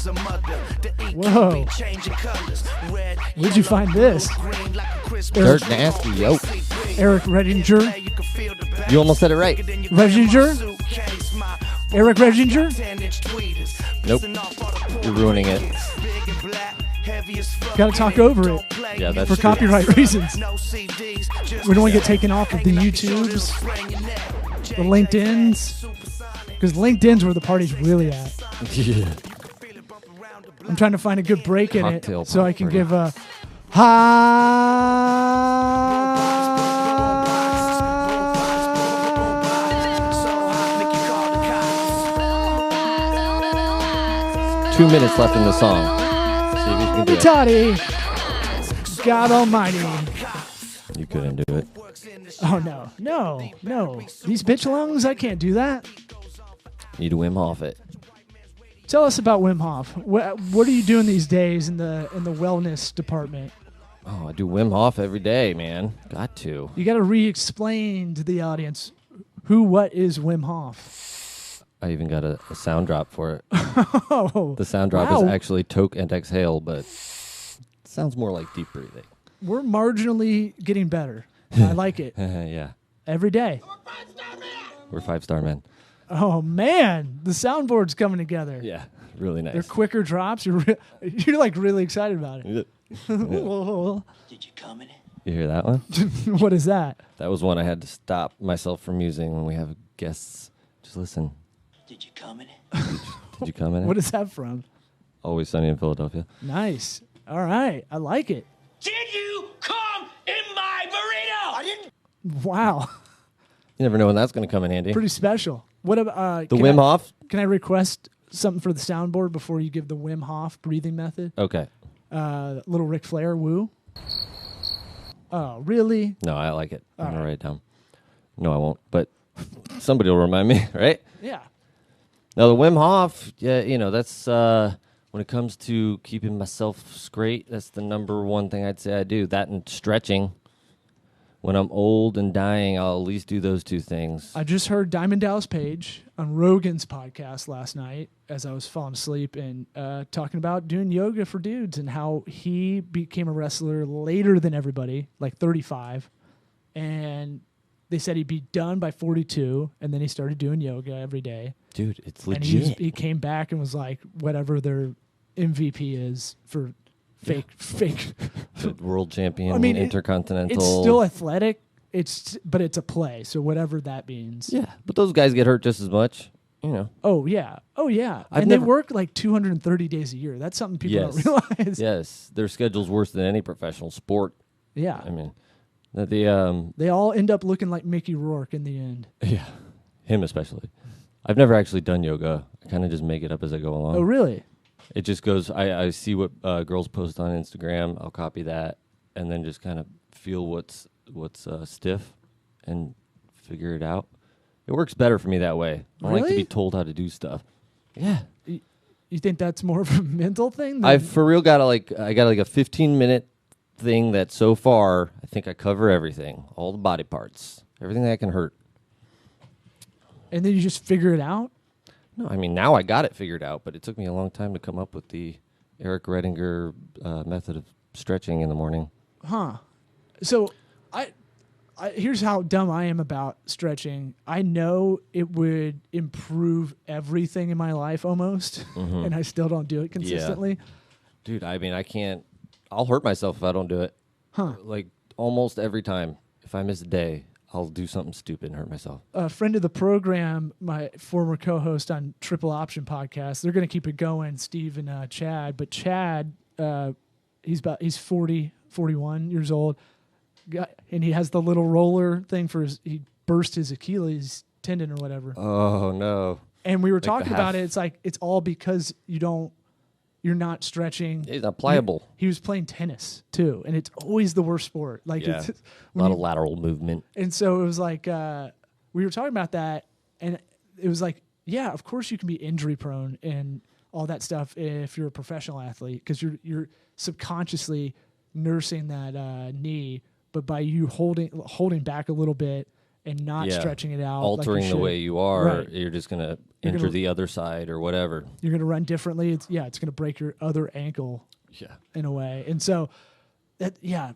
Whoa. Where'd you find this? Dirt nasty, yo. Eric Redinger? You almost said it right. Redinger? Eric Redinger? Nope. You're ruining it. Gotta talk over it. Yeah, that's for true. copyright reasons. We don't want to get taken off of the YouTubes, the LinkedIn's, because LinkedIn's where the party's really at. Yeah. I'm trying to find a good break in it Cocktail so I can party. give a high. 2 minutes left in the song. See if you can do it. Toddy, God Almighty. You couldn't do it. Oh no. These bitch lungs, I can't do that. Need to Wim Hof it. Tell us about Wim Hof. What are you doing these days in the wellness department? Oh, I do Wim Hof every day, man. Got to. You got to re-explain to the audience what is Wim Hof. I even got a sound drop for it. Oh, The sound drop wow. is actually toke and exhale, but it sounds more like deep breathing. We're marginally getting better. I like it. Yeah. Every day. We're 5-star men. Oh, man. The soundboard's coming together. Yeah. Really nice. They're quicker drops. You're like really excited about it. Yeah. Did you come in it? You hear that one? What is that? That was one I had to stop myself from using when we have guests. Just listen. Did you come in it? Did you come in? What is that from? Always Sunny in Philadelphia. Nice. All right. I like it. Did you come in my burrito? I didn't. Wow. You never know when that's going to come in handy. Pretty special. What about The Wim Hof? Can I request something for the soundboard before you give the Wim Hof breathing method? Okay. Little Ric Flair woo. Oh, really? No, I like it. I'm going right. to write it down. No, I won't. But somebody will remind me, right? Yeah. Now, the Wim Hof, yeah, that's when it comes to keeping myself straight, that's the number one thing I'd say I do. That and stretching. When I'm old and dying, I'll at least do those two things. I just heard Diamond Dallas Page on Rogan's podcast last night as I was falling asleep and talking about doing yoga for dudes and how he became a wrestler later than everybody, like 35. And they said he'd be done by 42, and then he started doing yoga every day. Dude, it's And legit. he came back and was like, whatever their MVP is for fake. The world champion, I mean, intercontinental. It's still athletic. But it's a play. So whatever that means. Yeah, but those guys get hurt just as much, Oh yeah. I've And never- they work like 230 days a year. That's something people Yes. don't realize. Yes, their schedule's worse than any professional sport. Yeah. I mean, the They all end up looking like Mickey Rourke in the end. yeah, him especially. I've never actually done yoga. I kind of just make it up as I go along. Oh really? It just goes. I see what girls post on Instagram. I'll copy that, and then just kind of feel what's stiff, and figure it out. It works better for me that way. I like to Really? be told how to do stuff. Yeah, You think that's more of a mental thing? Than I for real got I got like a 15-minute thing that so far I think I cover everything, all the body parts, everything that can hurt. and then you just figure it out? No, I mean now I got it figured out, but it took me a long time to come up with the Eric Redinger method of stretching in the morning. Huh. So I here's how dumb I am about stretching. I know it would improve everything in my life almost, and I still don't do it consistently. Dude, I mean I can't. I'll hurt myself if I don't do it. Huh. Like almost every time. If I miss a day, I'll do something stupid and hurt myself. A friend of the program, my former co-host on Triple Option Podcast, they're going to keep it going, Steve and Chad. But Chad, he's 40, 41 years old, and he has the little roller thing for he burst his Achilles tendon or whatever. Oh no! And we were the talking about half- it. It's like it's all because you're not stretching. It's not pliable. He was playing tennis too, and it's always the worst sport. Like Yeah. it's, A when lot you- of lateral movement. And so it was like we were talking about that, and it was like, yeah, of course you can be injury prone and all that stuff if you're a professional athlete because you're subconsciously nursing that knee, but by you holding back a little bit and not stretching it out. Altering the way you are, Right. you're just going to enter the other side or whatever. You're going to run differently. It's going to break your other ankle in a way. And so,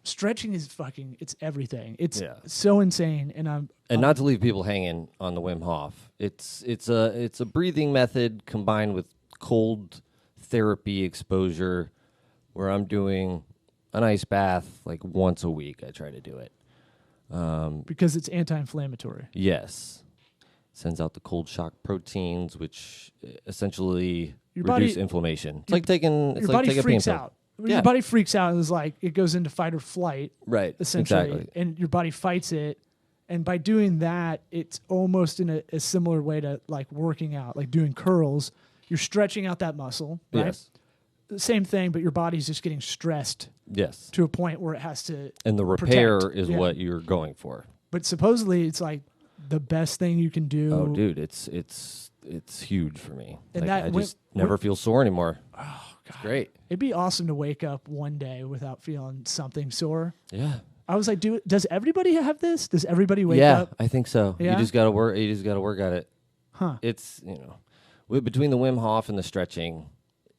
stretching is it's everything. It's so insane. And not to leave people hanging on the Wim Hof. It's a breathing method combined with cold therapy exposure where I'm doing an ice bath like once a week. I try to do it. Because it's anti-inflammatory. Yes. Sends out the cold shock proteins, which essentially Your reduce inflammation. It's like taking your body a pain freaks pill. out. Your body freaks out and is like, it goes into fight or flight. Right. Essentially. Exactly. And your body fights it. And by doing that, it's almost in a similar way to like working out, like doing curls. You're stretching out that muscle, right? Yes. Same thing, but your body's just getting stressed Yes. to a point where it has to And the repair protect. is what you're going for. But supposedly it's like the best thing you can do. Oh, dude, it's huge for me. And Like, that I just never feel sore anymore. Oh, God. It's great. It'd be awesome to wake up one day without feeling something sore. Yeah. I was like, does everybody have this? Does everybody wake Yeah, up? I think so. Yeah? You just gotta work at it. Huh. It's between the Wim Hof and the stretching,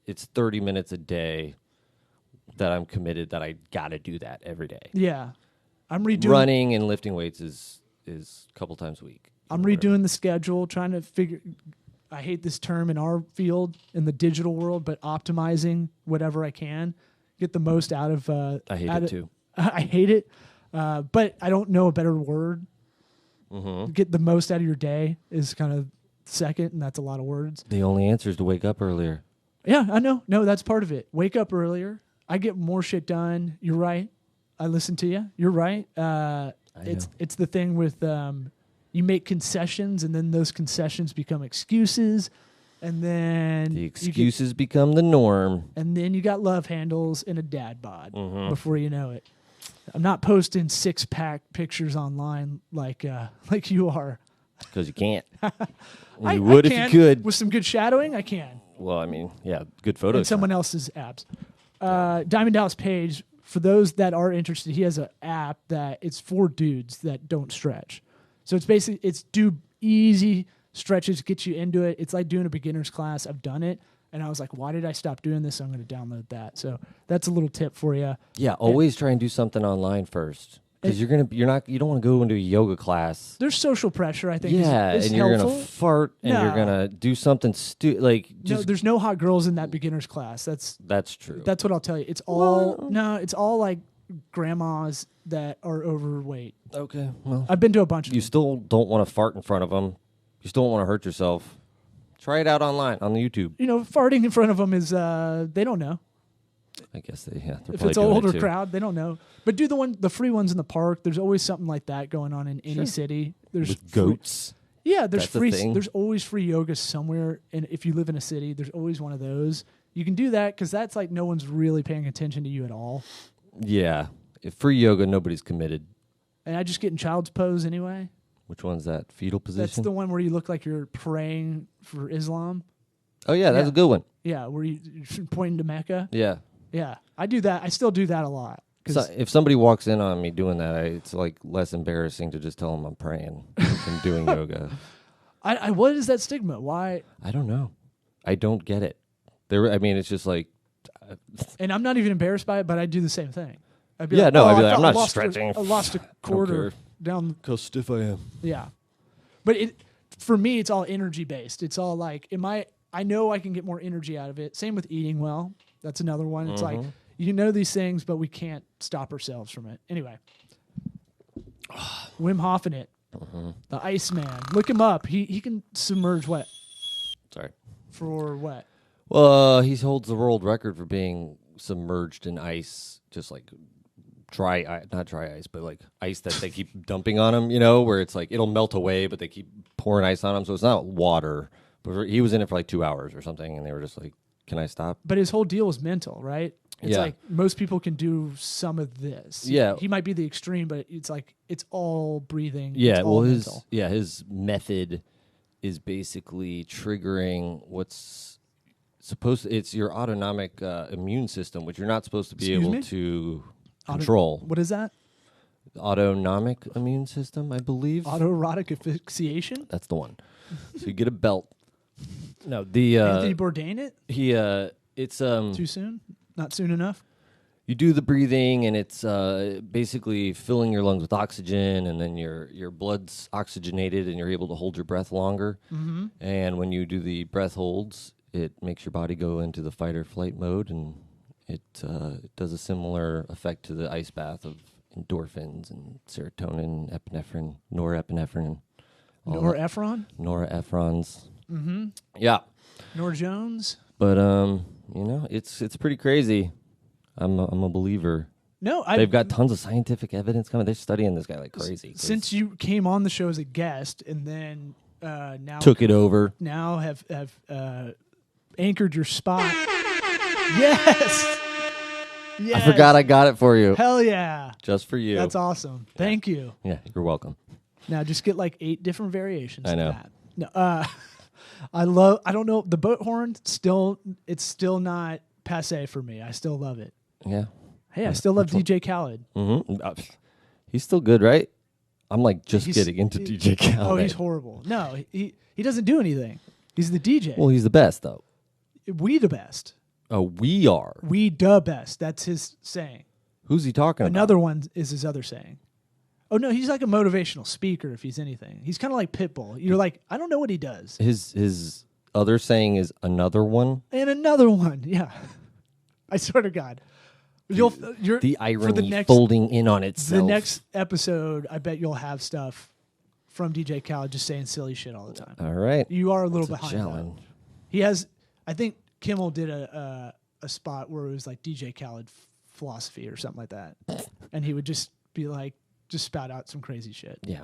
it's 30 minutes a day that I'm committed that I gotta do that every day. Yeah. I'm redoing Running and lifting weights is a couple times a week. I'm redoing the schedule, trying to figure. I hate this term in our field, in the digital world, but optimizing whatever I can, get the most out of. I hate it too. I hate it, but I don't know a better word. Mm-hmm. Get the most out of your day is kind of second, and that's a lot of words. The only answer is to wake up earlier. Yeah, I know. No, that's part of it. Wake up earlier. I get more shit done. You're right. I listen to you. You're right. It's the thing with you make concessions, and then those concessions become excuses, and then The excuses become the norm. and then you got love handles and a dad bod Mm-hmm. before you know it. I'm not posting 6-pack pictures online like you are. Because you can't. I You would if can. you could. With some good shadowing, I can. Well, I mean, yeah, good photos. And someone else's abs. Diamond Dallas Page, for those that are interested, he has an app that it's for dudes that don't stretch. So it's basically, do easy stretches, get you into it. It's like doing a beginner's class. I've done it. And I was like, why did I stop doing this? I'm going to download that. So that's a little tip for you. Yeah, always try and do something online first. Because you don't want to go into a yoga class. There's social pressure, I think. Yeah, is and you're helpful. gonna fart and you're No. gonna do something like No, just there's no hot girls in that beginner's class. that's true. That's what I'll tell you. It's all it's all like grandmas that are overweight. Okay, well, I've been to a bunch of you them. still don't want to fart in front of them. You still don't want to hurt yourself. Try it out online on the YouTube. You know, farting in front of them is they don't know. I guess they're If probably it's an doing older it too. crowd, they don't know. But do the free ones in the park. There's always something like that going on in any city. There's With goats. Yeah, there's That's a free. thing. There's always free yoga somewhere, and if you live in a city, there's always one of those. You can do that because that's like no one's really paying attention to you at all. Yeah, if free yoga, nobody's committed. And I just get in child's pose anyway. Which one's that? Fetal position. That's the one where you look like you're praying for Islam. Oh yeah, that's Yeah. a good one. Yeah, where you're pointing to Mecca. Yeah. Yeah, I do that. I still do that a lot. 'Cause So if somebody walks in on me doing that, it's like less embarrassing to just tell them I'm praying and doing yoga. I what is that stigma? Why? I don't know. I don't get it. It's just like, And I'm not even embarrassed by it, but I do the same thing. I'd be Yeah, no, I'd be I like, I'm thought I not lost stretching. I lost a quarter care. down. how stiff I am. Yeah, but for me, it's all energy based. It's all like, I know I can get more energy out of it. Same with eating well. That's another one. It's like, you know these things, but we can't stop ourselves from it. Anyway, Wim Hof in it. The Iceman. Look him up. He can submerge what? Sorry. For what? Well, he holds the world record for being submerged in ice, just like not dry ice, but like ice that they keep dumping on him, where it's like it'll melt away, but they keep pouring ice on him. So it's not water. But he was in it for like 2 hours or something, and they were just like, can I stop? But his whole deal was mental, right? It's Yeah. like most people can do some of this. Yeah. He might be the extreme, but it's like it's all breathing. Yeah, it's all well, mental. his method is basically triggering what's it's your autonomic immune system, which you're not supposed to be Excuse able me? to control. What is that? Autonomic immune system, I believe. Autoerotic asphyxiation. That's the one. So you get a belt. No, the Anthony Bourdain it? it's Too soon? Not soon enough? you do the breathing, and it's basically filling your lungs with oxygen, and then your blood's oxygenated, and you're able to hold your breath longer. Mm-hmm. And when you do the breath holds, it makes your body go into the fight or flight mode, and it does a similar effect to the ice bath of endorphins and serotonin, epinephrine, norepinephrine. Norepinephrines. Mm-hmm. Yeah. Nor Jones. But it's pretty crazy. I'm a believer. No, they've got tons of scientific evidence coming. They're studying this guy like crazy. Since you came on the show as a guest and then now took it over. Now have anchored your spot. Yes. I forgot I got it for you. Hell yeah. Just for you. That's awesome. Thank you. Yeah, you're welcome. Now just get like 8 different variations I know. of that. No, I don't know, the boat horn it's still not passé for me. I still love it. Yeah. Hey, I still love DJ Khaled. Mm-hmm. He's still good, right? I'm like just getting into DJ Khaled. Oh, he's horrible. No, he doesn't do anything. He's the DJ. Well, he's the best though. We the best. Oh, we are. We the best. That's his saying. Who's he talking about? Another one is his other saying. Oh no, he's like a motivational speaker if he's anything. He's kind of like Pitbull. You're like, I don't know what he does. His other saying is another one. And another one, yeah. I swear to God. You're the irony folding in on itself. The next episode, I bet you'll have stuff from DJ Khaled just saying silly shit all the time. All right. You are a little behind. Challenge. He has, I think Kimmel did a spot where it was like DJ Khaled philosophy or something like that. And he would just be like, just spout out some crazy shit. Yeah.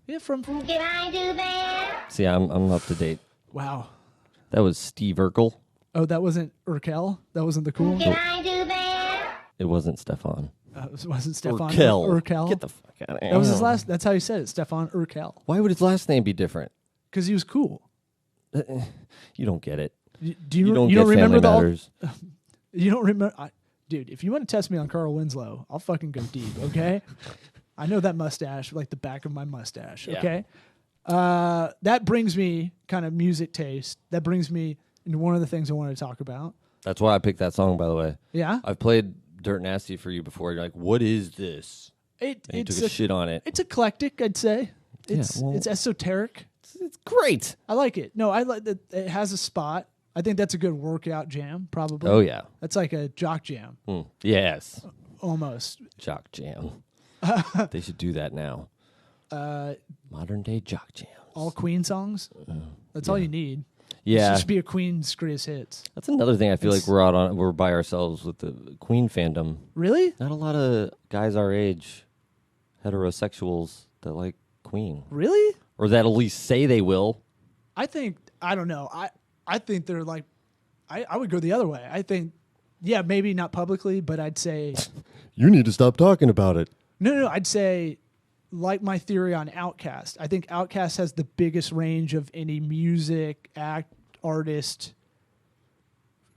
Yeah, from Can I do that? See, I'm up to date. Wow. That was Steve Urkel. Oh, that wasn't Urkel? That wasn't the cool one? Can I do that? It wasn't Stefan. It wasn't Stefan Urkel. Get the fuck out of here. That was his last. That's how he said it, Stefan Urkel. Why would his last name be different? Because he was cool. You don't get it. You don't get Family Matters. You don't remember, dude. If you want to test me on Carl Winslow, I'll fucking go deep. Okay. I know that mustache like the back of my mustache. Okay. Yeah. That brings me kind of music taste. That brings me into one of the things I wanted to talk about. That's why I picked that song, by the way. Yeah. I've played Dirt Nasty for you before. You're like, what is this? You took a shit on it. It's eclectic, I'd say. It's esoteric. It's great. I like it. No, I like that it has a spot. I think that's a good workout jam, probably. Oh, yeah. That's like a jock jam. Yes. Almost. Jock jam. They should do that now. Modern day jock jams. All Queen songs? That's all you need. Yeah. It should be a Queen's greatest hits. That's another thing I feel like we're by ourselves with the Queen fandom. Really? Not a lot of guys our age, heterosexuals, that like Queen. Really? Or that at least say they will. I don't know. I think they're like, I would go the other way. I think, yeah, maybe not publicly, but I'd say. You need to stop talking about it. No, I'd say, like my theory on Outkast. I think Outkast has the biggest range of any music, artist.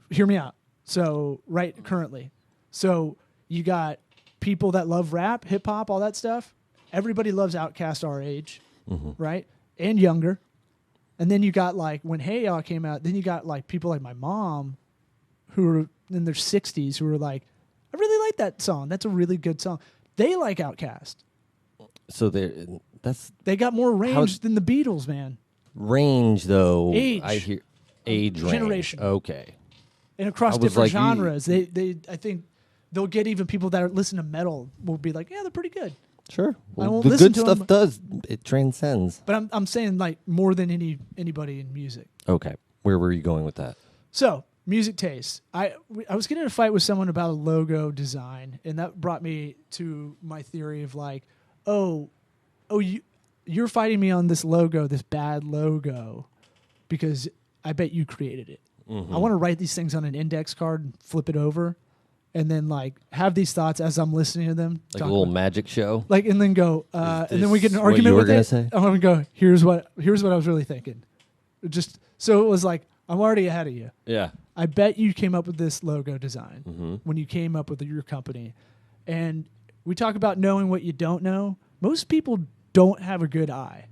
Hear me out. So, currently. So, you got people that love rap, hip hop, all that stuff. Everybody loves Outkast our age, right? And younger. And then you got like, when Hey Ya came out, then you got like people like my mom who are in their 60s who are like, I really like that song. That's a really good song. They like Outkast. So they got more range than the Beatles, man. Range though, age. I hear age generation. Range. Okay, and across different genres, they I think they'll get even people that listen to metal will be like, yeah, they're pretty good. Sure, well, I won't the listen good to stuff them. It transcends. But I'm saying like more than anybody in music. Okay, where were you going with that? So music taste. I was getting in a fight with someone about a logo design, and that brought me to my theory of like, you're fighting me on this logo, this bad logo, because I bet you created it. I want to write these things on an index card and flip it over, and then like have these thoughts as I'm listening to them. Like a little magic show. Like, and then go, and then we get an argument with it. Say? I'm gonna go. Here's what I was really thinking. Just so it was like, I'm already ahead of you. Yeah. I bet you came up with this logo design when you came up with your company, and we talk about knowing what you don't know. Most people don't have a good eye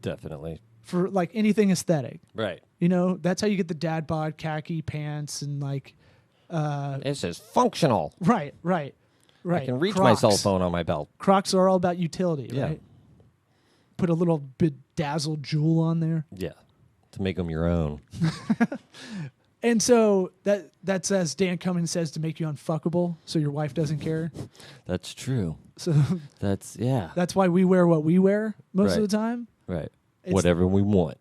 Definitely. for like anything aesthetic. Right. You know, that's how you get the dad bod khaki pants and like, It says functional. right. I can reach my cell phone on my belt. Crocs are all about utility, Yeah. right? Put a little bedazzled jewel on there. Yeah. To make them your own. And so that's as Dan Cummins says, to make you unfuckable so your wife doesn't care. That's true. So That's, yeah. that's why we wear what we wear most of Right. the time. Right. It's- Whatever we want.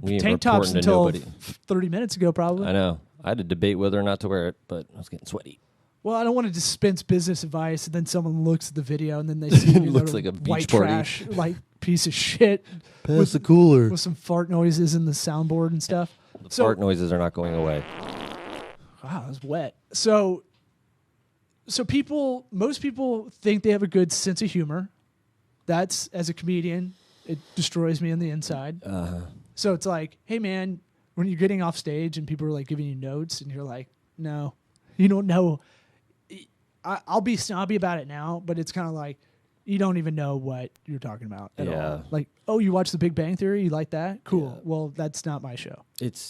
We ain't Tank tops reporting to until nobody. 30 minutes ago, probably. I know. I had to debate whether or not to wear it, but I was getting sweaty. Well, I don't want to dispense business advice, and then someone looks at the video, and then they see you looks know, like a beach white party. trash, like piece of shit Pass the cooler. with some fart noises in the soundboard and stuff. The So, fart noises are not going away. wow, it was wet. So most people think they have a good sense of humor. That's, as a comedian, it destroys me on the inside. So it's like, hey man, when you're getting off stage and people are like giving you notes, and you're like, no, you don't know. I'll be snobby about it now, but it's kind of like, you don't even know what you're talking about at Yeah. all. Like, oh, you watch The Big Bang Theory? You like that? Cool. Yeah. Well, that's not my show. It's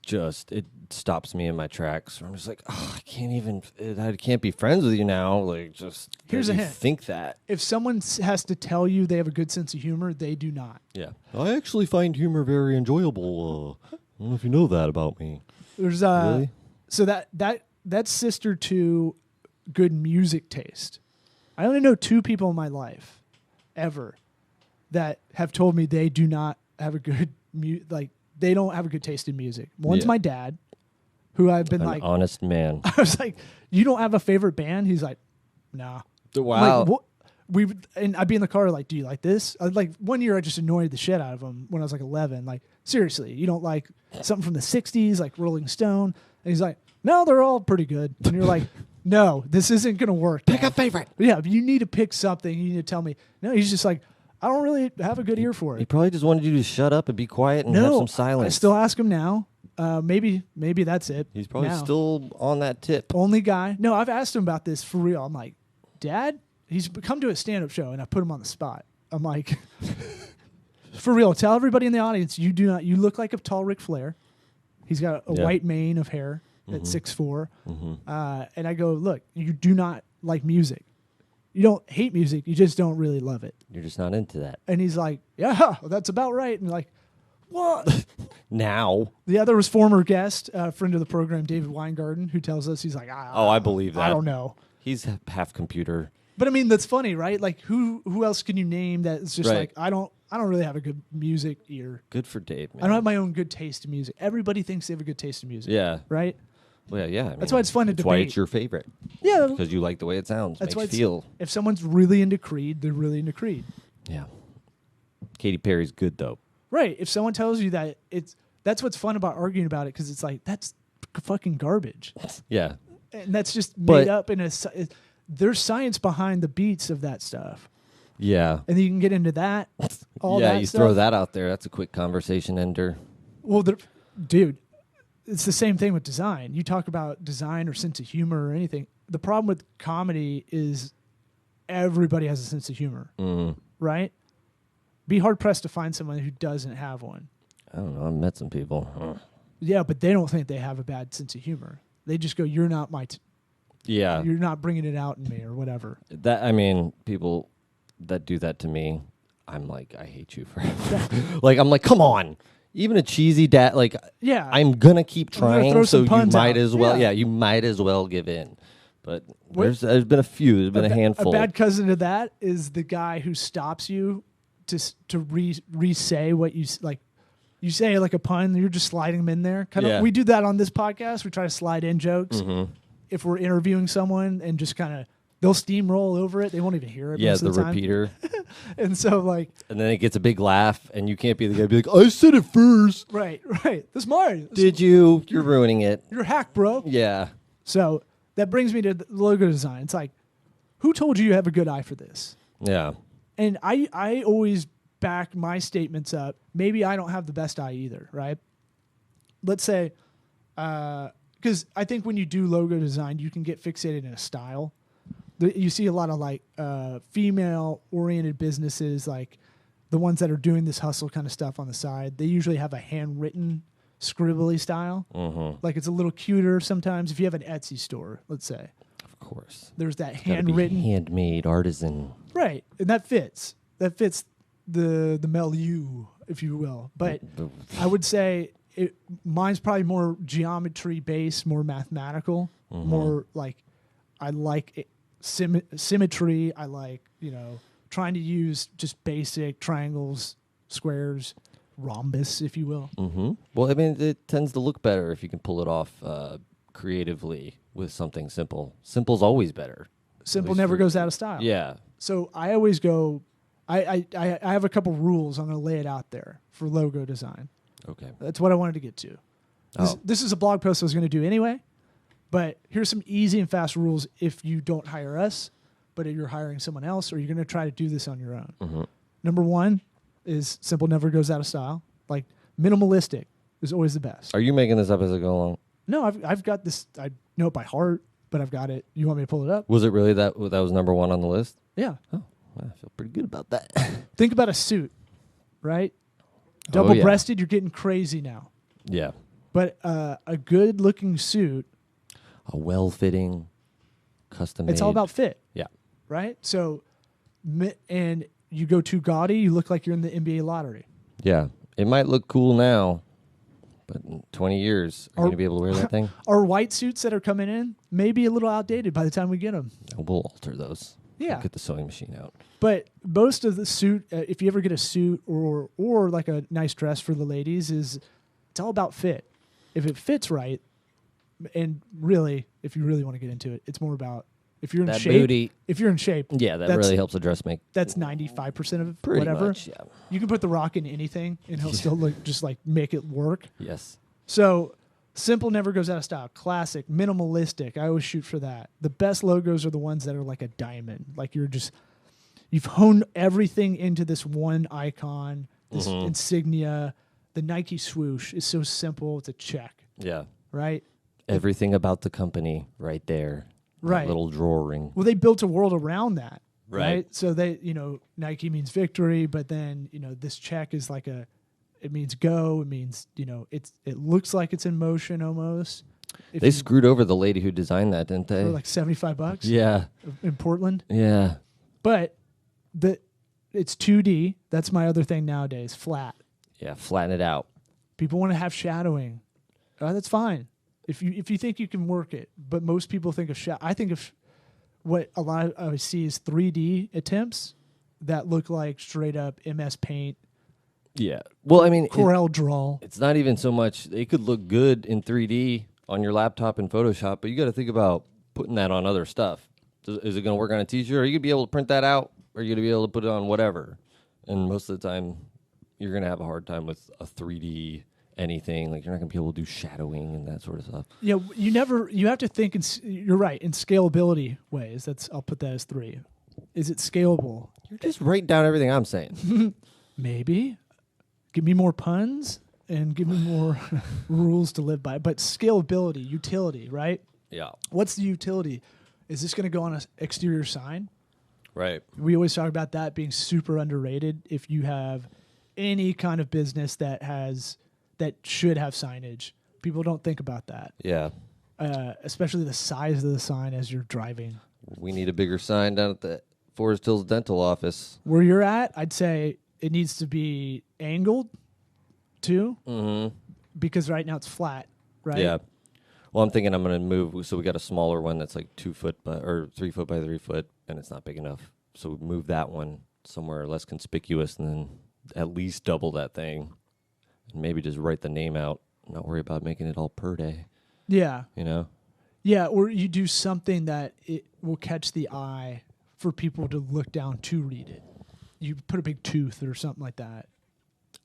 just, it stops me in my tracks. I'm just like, oh, I can't be friends with you now. Like, just Here's that a you hint. think that. If someone has to tell you they have a good sense of humor, they do not. Yeah. I actually find humor very enjoyable. I don't know if you know that about me. There's Really? So that's sister to good music taste. I only know 2 people in my life ever that have told me they do not have a good they don't have a good taste in music. One's Yeah. my dad, who I've been An like, honest man. I was like, you don't have a favorite band? He's like, nah. Wow. Like, what? And I'd be in the car like, do you like this? Like one year I just annoyed the shit out of him when I was like 11. Like, seriously, you don't like something from the 60s, like Rolling Stone? And he's like, no, they're all pretty good. And you're like, no, this isn't going to work. Pick a Dad. favorite. Yeah, but you need to pick something. You need to tell me. No, he's just like, I don't really have a good ear for He it. probably just wanted you to shut up and be quiet and have No, some silence. I still ask him now. Maybe that's it. He's probably now. still on that tip. Only guy. No, I've asked him about this for real. I'm like, Dad, he's come to a stand-up show, and I put him on the spot. I'm like, for real, tell everybody in the audience, you look like a tall Ric Flair. He's got a Yeah. white mane of hair at 6'4". And I go, look, you do not like music. You don't hate music. You just don't really love it. You're just not into that. And he's like, yeah, that's about right. And like, what? Now. The other was former guest, friend of the program, David Weingarten, who tells us, he's like, I believe that. I don't know. He's half computer. But I mean, that's funny, right? Like, who else can you name that's just Right. like, I don't really have a good music ear. Good for Dave, man. I don't have my own good taste in music. Everybody thinks they have a good taste in music. Yeah. Right? Well, yeah. I That's mean, why it's fun to That's why debate. it's your favorite. Yeah. Because you like the way it sounds. That's Makes why you it's, feel. if someone's really into Creed, they're really into Creed. Yeah. Katy Perry's good, though. Right. If someone tells you that, that's what's fun about arguing about it, because it's like, that's fucking garbage. Yeah. And that's just But- made up in there's science behind the beats of that stuff. Yeah. And then you can get into that. All yeah, that you stuff. throw that out there. That's a quick conversation ender. Well, dude, it's the same thing with design. You talk about design or sense of humor or anything. The problem with comedy is everybody has a sense of humor, right? Be hard pressed to find someone who doesn't have one. I don't know. I've met some people. Yeah, but they don't think they have a bad sense of humor. They just go, "You're not Yeah. you're not bringing it out in me," or whatever. People that do that to me, I'm like, I hate you for like, I'm like, come on. Even a cheesy dad, like, Yeah, I'm gonna keep I'm gonna trying, throw so some you puns might out. as well. Yeah. Yeah, you might as well give in. But What- there's been a few. There's been a handful. A bad cousin to that is the guy who stops you to re-say what you like. You say like a pun, you're just sliding them in there. Kind of. Yeah. We do that on this podcast. We try to slide in jokes if we're interviewing someone, and just kind of they'll steamroll over it. They won't even hear it. Yeah, most the of the time. repeater. And so like, And then it gets a big laugh, and you can't be the guy to be like, I said it first. right. This mine. Did you? You're ruining it. You're a hack, bro. Yeah. So that brings me to the logo design. It's like, who told you have a good eye for this? Yeah. And I always back my statements up. Maybe I don't have the best eye either, right? Let's say, because I think when you do logo design, you can get fixated in a style. You see a lot of like female-oriented businesses, like the ones that are doing this hustle kind of stuff on the side. They usually have a handwritten, scribbly style. Like it's a little cuter sometimes. If you have an Etsy store, let's say, Of course. there's that Gotta be handwritten, handmade, artisan. right? And that fits. That fits the milieu, if you will. But I would say mine's probably more geometry based, more mathematical, more like I like symmetry. I like, trying to use just basic triangles, squares, rhombus, if you will. Well, I mean, it tends to look better if you can pull it off creatively with something simple. Simple's always better. Simple never goes out of style. Yeah. So I always go. I have a couple rules. I'm going to lay it out there for logo design. Okay. That's what I wanted to get to. This is a blog post I was going to do anyway, but here's some easy and fast rules if you don't hire us, but if you're hiring someone else or you're going to try to do this on your own. Number one is simple never goes out of style. Like minimalistic is always the best. Are you making this up as I go along? No, I've got this. I know it by heart, but I've got it. You want me to pull it up? Was it really that was number one on the list? Yeah. Oh, I feel pretty good about that. Think about a suit, right? Oh, Double-breasted, you're getting crazy now. Yeah. But a good-looking suit, A well-fitting, custom-made. it's all about fit, Yeah. right? So, and you go too gaudy, you look like you're in the NBA lottery. Yeah. It might look cool now, but in 20 years, are you going to be able to wear that thing? Our white suits that are coming in may be a little outdated by the time we get them. We'll alter those. Yeah. We'll get the sewing machine out. But most of the suit, if you ever get a suit or like a nice dress for the ladies, it's all about fit. If it fits right, and really, if you really want to get into it, it's more about if you're in That shape. booty. If you're in shape, Yeah, that that's- really helps a dress make. That's 95% of it. Pretty whatever. much, yeah. You can put The Rock in anything, and he'll still look just like make it work. Yes. So simple never goes out of style. Classic, minimalistic. I always shoot for that. The best logos are the ones that are like a diamond. Like you've honed everything into this one icon, this insignia. The Nike swoosh is so simple. It's a check, Yeah. right? Everything about the company right there. That Right. little drawing. Well, they built a world around that, Right. right? So Nike means victory, but then, this check is like it means go. It means, it looks like it's in motion almost. If They you- screwed over the lady who designed that, didn't they? for like $75 Yeah. in Portland. Yeah. But it's 2D. That's my other thing nowadays, flat. Yeah. Flatten it out. People want to have shadowing. That's fine. If you think you can work it, but most people think of I think of what a lot of I see is 3D attempts that look like straight up MS Paint, Yeah. Well, I mean, Corel Draw. it's not even so much. It could look good in 3D on your laptop in Photoshop, but you got to think about putting that on other stuff. Is it going to work on a T-shirt? Are you going to be able to print that out? Or are you going to be able to put it on whatever? And most of the time, you're going to have a hard time with a 3D anything. Like, you're not going to be able to do shadowing and that sort of stuff. Yeah, you have to think you're right, in scalability ways. I'll put that as 3. Is it scalable? You're just writing down everything I'm saying. Maybe. Give me more puns and give me more rules to live by. But scalability, utility, right? Yeah. What's the utility? Is this going to go on an exterior sign? Right. We always talk about that being super underrated. If you have any kind of business that should have signage, people don't think about that. Yeah. Especially the size of the sign as you're driving. We need a bigger sign down at the Forest Hills Dental office. Where you're at, I'd say it needs to be angled too, because right now it's flat, right? Yeah. Well, I'm thinking I'm going to move. So we got a smaller one that's like 2 foot or 3 foot by 3 foot, and it's not big enough. So we move that one somewhere less conspicuous, and then at least double that thing, and maybe just write the name out. Not worry about making it all per day. Yeah. Yeah. Or you do something that it will catch the eye for people to look down to read it. You put a big tooth or something like that.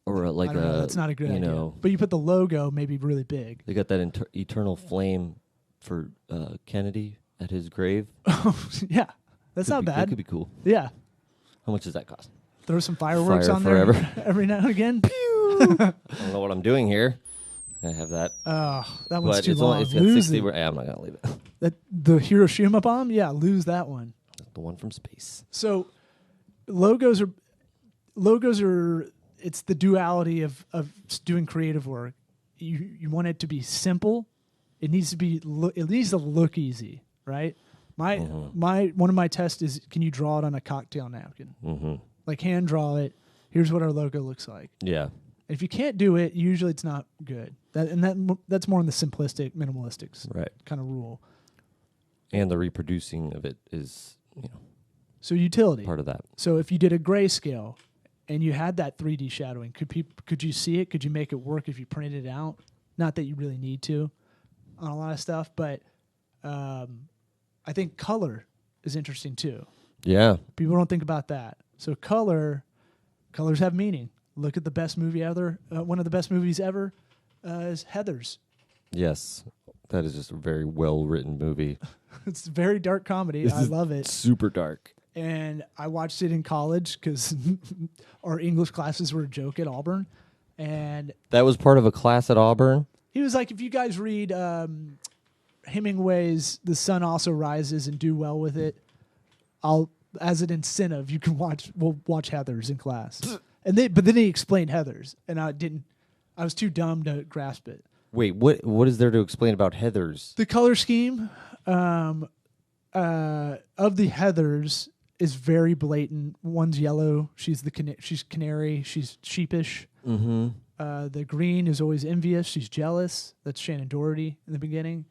Or like I don't know. That's not a good idea. know, But you put the logo maybe really big. they got that eternal flame for Kennedy at his grave. Yeah. That's not That bad. could be cool. Yeah. How much does that cost? Throw some fireworks Fire on forever. there every now and again. I don't know what I'm doing here. I have that. Oh, that one's But too it's long. only, it's got Lose 60. it. I'm not going to leave it. The Hiroshima bomb? Yeah, lose that one. The one from space. So logos are it's the duality of doing creative work. You want it to be simple. It needs to look easy, right? One of my tests is, can you draw it on a cocktail napkin? Mm-hmm. Like hand draw it. Here's what our logo looks like. Yeah. If you can't do it, usually it's not good. That's more in the simplistic, minimalistic kind of rule. And the reproducing of it is, So utility. part of that. So if you did a grayscale and you had that 3D shadowing, could you see it? Could you make it work if you printed it out? Not that you really need to on a lot of stuff, but I think color is interesting too. Yeah. People don't think about that. So colors have meaning. Look at the best movie ever. One of the best movies ever is Heathers. Yes. That is just a very well-written movie. It's a very dark comedy. I love it. Super dark. And I watched it in college because our English classes were a joke at Auburn. And That was part of a class at Auburn? he was like, if you guys read Hemingway's The Sun Also Rises and do well with it, as an incentive, we'll watch Heathers in class. But then he explained Heathers, and I was too dumb to grasp it. Wait, what is there to explain about Heathers? The color scheme of the Heathers is very blatant. One's yellow. She's canary. She's sheepish. Mm-hmm. The green is always envious. She's jealous. That's Shannon Doherty in the beginning.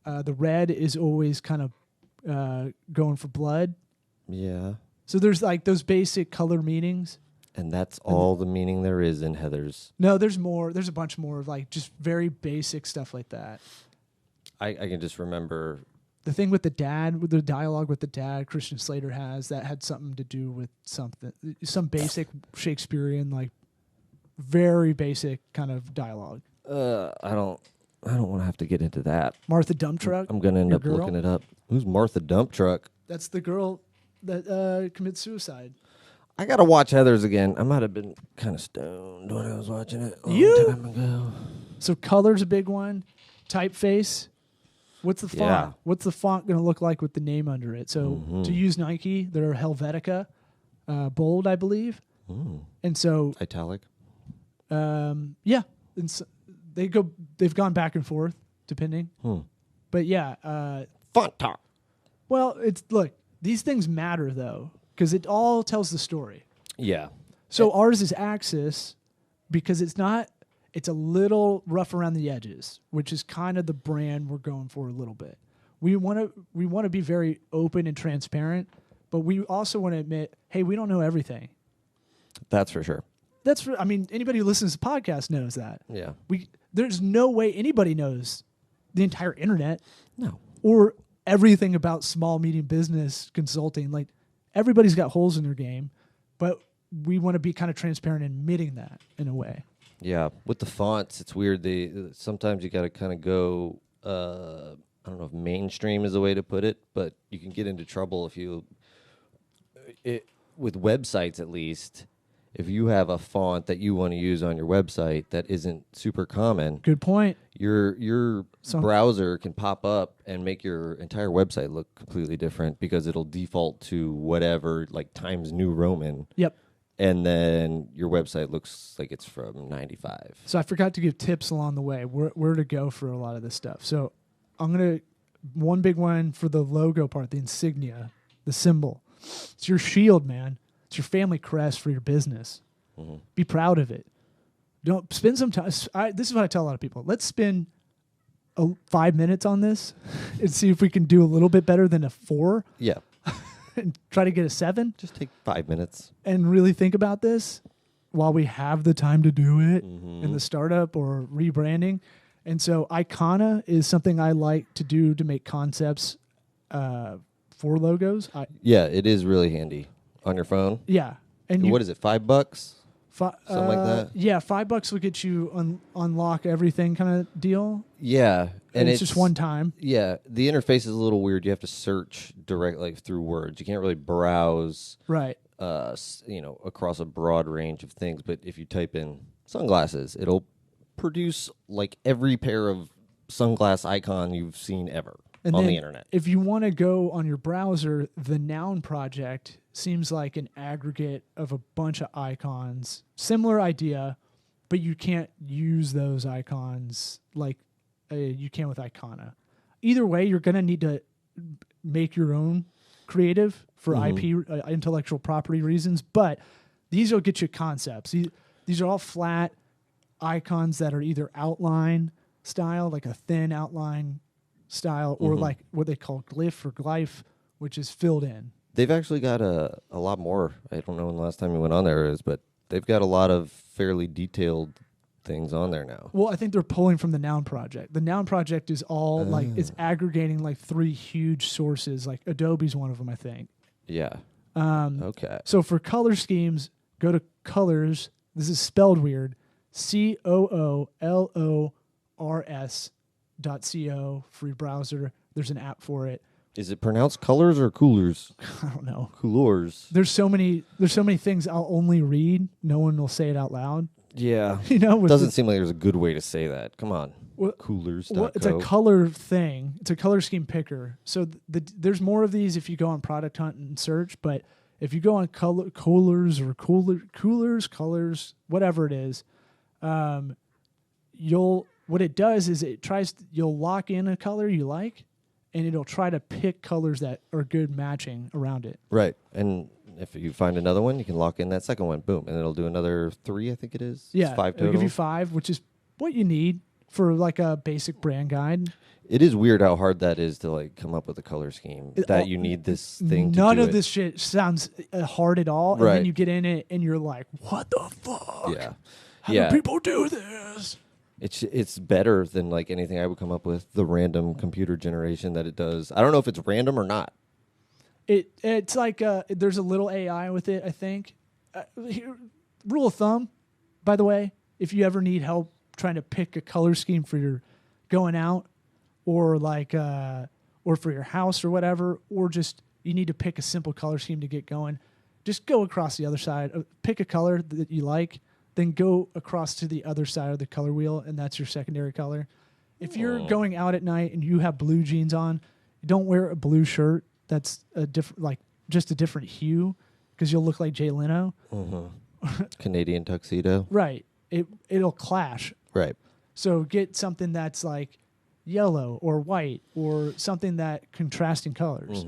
The red is always kind of going for blood. Yeah. So there's like those basic color meanings. And that's all the meaning there is in Heathers. No, there's more. There's a bunch more of like just very basic stuff like that. I can just remember The thing with the dad, with the dialogue with the dad, Christian Slater has, that had something to do with some basic Shakespearean, like very basic kind of dialogue. I don't want to have to get into that. Martha Dumptruck. I'm gonna end your up girl? looking it up. Who's Martha Dumptruck? That's the girl that commits suicide. I gotta watch Heathers again. I might have been kind of stoned when I was watching it a You? long time ago. So color's a big one. Typeface. What's the font? Yeah. What's the font going to look like with the name under it? So to use Nike, they're Helvetica, bold, I believe. And so Italic. yeah, and so they've gone back and forth depending. But yeah, Font top. well, look, these things matter though, because it all tells the story. Yeah. So ours is Axis because it's a little rough around the edges, which is kind of the brand we're going for a little bit. We want to be very open and transparent, but we also want to admit, hey, we don't know everything. That's for sure. Anybody who listens to the podcast knows that. Yeah. There's no way anybody knows the entire internet. No. Or everything about small, medium business consulting. Like, everybody's got holes in their game, but we want to be kind of transparent in admitting that in a way. Yeah, with the fonts, it's weird. Sometimes you got to kind of go. I don't know if mainstream is the way to put it, but you can get into trouble if with websites at least. If you have a font that you want to use on your website that isn't super common, Good point. your browser can pop up and make your entire website look completely different because it'll default to whatever, like Times New Roman. Yep. And then your website looks like it's from 95. So I forgot to give tips along the way, where to go for a lot of this stuff. So one big one for the logo part, the insignia, the symbol. It's your shield, man. It's your family crest for your business. Mm-hmm. Be proud of it. Don't spend some time. This is what I tell a lot of people. Let's spend 5 minutes on this and see if we can do a little bit better than a 4. Yeah. And try to get a 7. Just take 5 minutes. And really think about this while we have the time to do it in the startup or rebranding. And so Icona is something I like to do to make concepts for logos. Yeah, it is really handy on your phone. Yeah. And what is it, $5? Something like that? Yeah, $5 will get you unlock everything kind of deal. Yeah. And it's just one time. Yeah. The interface is a little weird. You have to search directly through words. You can't really browse Right. Across a broad range of things. But if you type in sunglasses, it'll produce like every pair of sunglass icon you've seen ever. And on then the internet. if you want to go on your browser, the Noun project seems like an aggregate of a bunch of icons. Similar idea, but you can't use those icons like you can with Icona. Either way, you're going to need to make your own creative for IP, intellectual property reasons, but these will get you concepts. These are all flat icons that are either outline style, like a thin outline style, or like what they call glyph or glyph, which is filled in. They've actually got a lot more. I don't know when the last time you went on there is, but they've got a lot of fairly detailed things on there now. Well, I think they're pulling from the Noun project. The Noun project is all like it's aggregating like 3 huge sources. Like Adobe's one of them, I think. Yeah. Okay. So for color schemes, go to colors. This is spelled weird. COOLORS.co, free browser. There's an app for it. Is it pronounced colors or coolers? I don't know. Coolors. There's so many things I'll only read. No one will say it out loud. Yeah. You know, Doesn't seem like there's a good way to say that. Come on. Coolers. Well, it's a color thing. It's a color scheme picker. So there's more of these if you go on Product Hunt and search, but if you go on colors, whatever it is, what it does is you'll lock in a color you like, and it'll try to pick colors that are good matching around it. Right. And if you find another one, you can lock in that second one. Boom. And it'll do another 3, I think it is. Yeah. It's 5 It'll total. give you 5, which is what you need for like a basic brand guide. It is weird how hard that is to like come up with a color scheme that you need this thing to do None of it. this shit sounds hard at all. And Right. then you get in it and you're like, what the fuck? Yeah. How Yeah. do people do this? It's better than like anything I would come up with, the random computer generation that it does. I don't know if it's random or not. It's like there's a little AI with it, I think. Rule of thumb, by the way, if you ever need help trying to pick a color scheme for your going out or like or for your house or whatever, or just you need to pick a simple color scheme to get going, just go across the other side, pick a color that you like, then go across to the other side of the color wheel, and that's your secondary color. If you're going out at night and you have blue jeans on, don't wear a blue shirt that's a different, like just a different hue, because you'll look like Jay Leno. Canadian tuxedo. Right. It'll clash. Right. So get something that's like yellow or white or something that contrasting colors.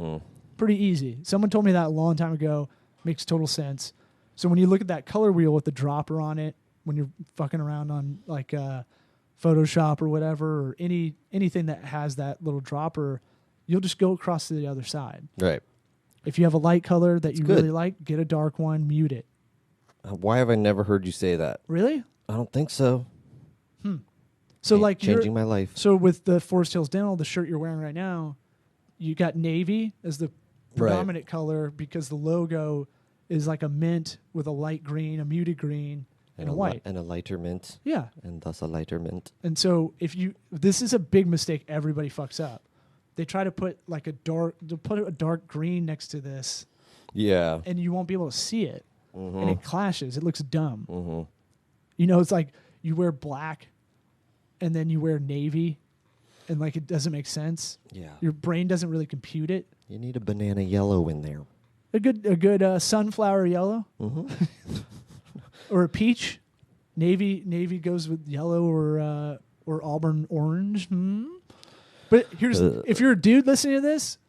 Pretty easy. Someone told me that a long time ago. Makes total sense. So when you look at that color wheel with the dropper on it, when you're fucking around on like Photoshop or whatever, or anything that has that little dropper, you'll just go across to the other side. Right. If you have a light color that you good. really like, get a dark one, mute it. Why have I never heard you say that? Really? I don't think so. So like changing my life. So with the Forest Hills Dental, the shirt you're wearing right now, you got navy as the predominant color because the logo is like a mint with a light green, a muted green, and a white. And a lighter mint. Yeah. And thus a lighter mint. And so this is a big mistake everybody fucks up. They try to put like a dark green next to this, Yeah. and you won't be able to see it. And it clashes. It looks dumb. Mm-hmm. It's like you wear black and then you wear navy, and like it doesn't make sense. Yeah. Your brain doesn't really compute it. You need a banana yellow in there. A good sunflower yellow, or a peach. Navy goes with yellow or auburn orange. But if you're a dude listening to this,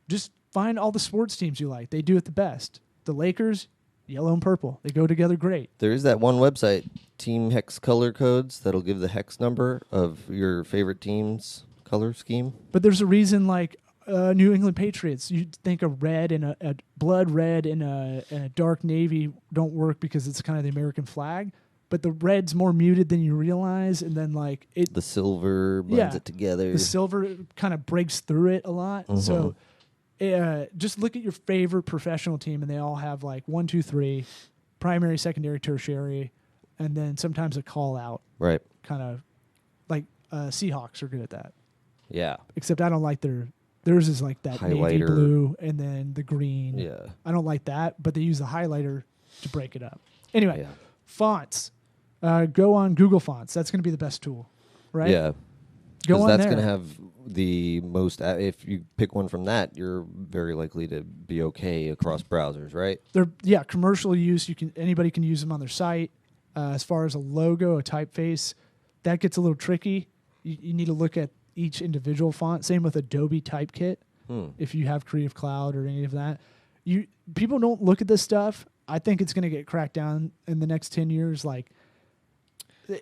just find all the sports teams you like. They do it the best. The Lakers, yellow and purple. They go together great. There is that one website, Team Hex Color Codes, that'll give the hex number of your favorite team's color scheme. But there's a reason, like New England Patriots, you think a red and a blood red and a dark navy don't work because it's kind of the American flag. But the red's more muted than you realize, and then like The silver blends it together. The silver kind of breaks through it a lot. So just look at your favorite professional team, and they all have like 1, 2, 3, primary, secondary, tertiary, and then sometimes a call out. Right. Kind of like Seahawks are good at that. Yeah. Except I don't like theirs is like that navy Highlighter. blue and then the green. Yeah. I don't like that, but they use the highlighter to break it up. Anyway, fonts. Go on Google Fonts. That's going to be the best tool, right? Yeah. Go on that's there. going to have the most. If you pick one from that, you're very likely to be okay across browsers, right? They're commercial use. Anybody can use them on their site. As far as a logo, a typeface, that gets a little tricky. You need to look at each individual font. Same with Adobe Typekit. If you have Creative Cloud or any of that, people don't look at this stuff. I think it's going to get cracked down in the next 10 years. Like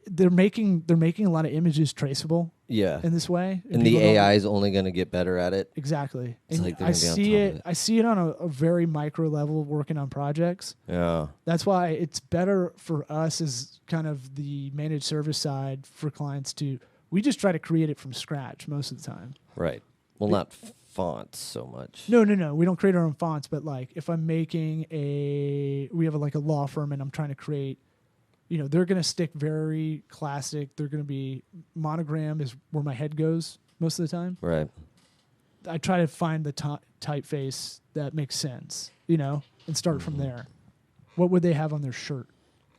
they're making a lot of images traceable. Yeah. In this way, And the AI is only going to get better at it. Exactly. It's And like they're I gonna be on see top it. of it. I see it on a very micro level working on projects. Yeah. That's why it's better for us as kind of the managed service side for clients we just try to create it from scratch most of the time. Right. Well, not fonts so much. No. We don't create our own fonts, but like if I'm making we have like a law firm and I'm trying to create, they're going to stick very classic. They're going to be monogram is where my head goes most of the time. Right. I try to find the typeface that makes sense, and start from there. What would they have on their shirt?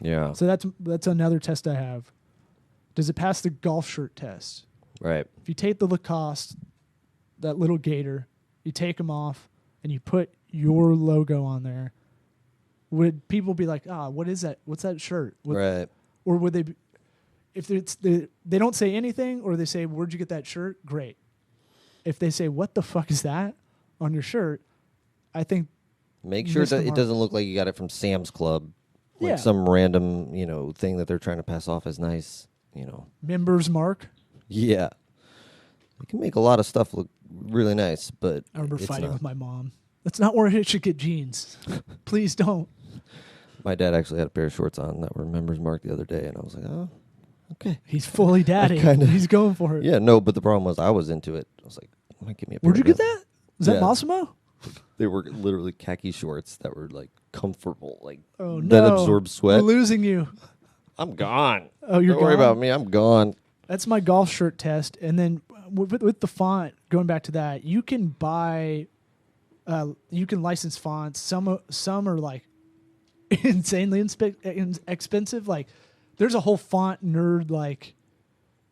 Yeah. So that's another test I have. Does it pass the golf shirt test? Right. If you take the Lacoste, that little gator, you take them off and you put your logo on there, would people be like, what is that? What's that shirt? Right. Or would they be, if they don't say anything or they say, where'd you get that shirt? Great. If they say, what the fuck is that on your shirt? I think Make you sure missed the that it mark. doesn't look like you got it from Sam's Club. Like Yeah. some random, thing that they're trying to pass off as nice, Members mark. Yeah. You can make a lot of stuff look really nice, but I remember it's fighting not. with my mom. That's not where it should get jeans. Please don't. My dad actually had a pair of shorts on that were members marked the other day, and I was like, oh, okay. He's fully daddy. kinda- He's going for it. Yeah, no, but the problem was I was into it. I was like, give me a pair Where'd you of get those. that? Is that Yeah. Massimo? They were literally khaki shorts that were like comfortable, like Oh no. that absorb sweat. We're losing you. I'm gone. Oh, you're Don't worry gone? about me. I'm gone. That's my golf shirt test. And then with the font, going back to that, you can buy, you can license fonts. Some are like insanely expensive. Like there's a whole font nerd like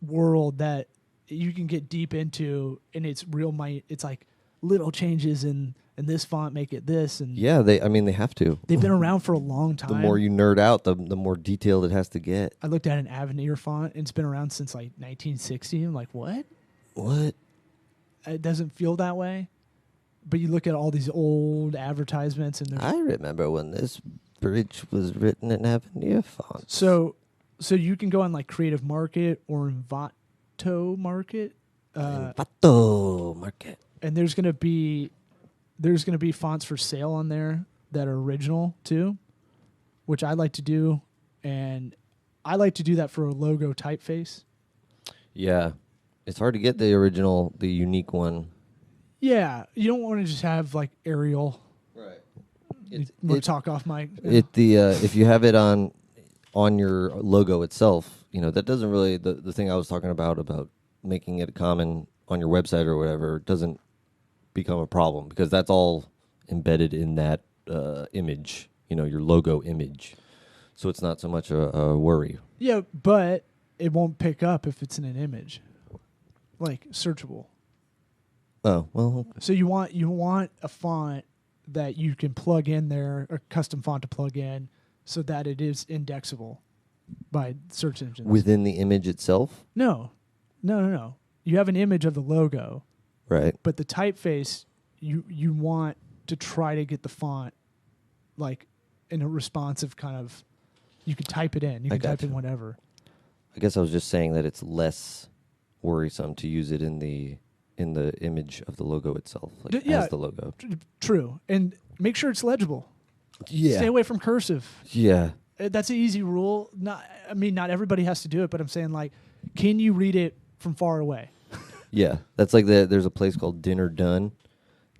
world that you can get deep into, and it's real. It's like little changes in this font make it this, and Yeah, they have to. they've been around for a long time. The more you nerd out, the more detailed it has to get. I looked at an Avenir font, and it's been around since like 1960. I'm like, what? What? It doesn't feel that way. But you look at all these old advertisements, and I remember when this bridge was written in Avenir font. so you can go on like Creative Market or Envato Market, Pato Market. and there's gonna be fonts for sale on there that are original too, which I like to do, and I like to do that for a logo typeface. Yeah. It's hard to get the original, the unique one. Yeah, you don't want to just have like Arial. Right. You want to talk off mic? If you have it on your logo itself, that doesn't really the thing I was talking about making it common on your website or whatever doesn't become a problem because that's all embedded in that image, your logo image. So it's not so much a worry. Yeah, but it won't pick up if it's in an image, like searchable. Oh, well. So you want a font that you can plug in there, a custom font to plug in, so that it is indexable by search engines. Within the image itself? No. You have an image of the logo, Right. but the typeface you want to try to get the font like in a responsive kind of. You can type it in. You I can type gotcha. in whatever. I guess I was just saying that it's less worrisome to use it in the image of the logo itself, like Yeah. as the logo. True, and make sure it's legible. Yeah. Stay away from cursive. Yeah. That's an easy rule. Not everybody has to do it, but I'm saying like, can you read it from far away? Yeah. That's like there's a place called Dinner Done.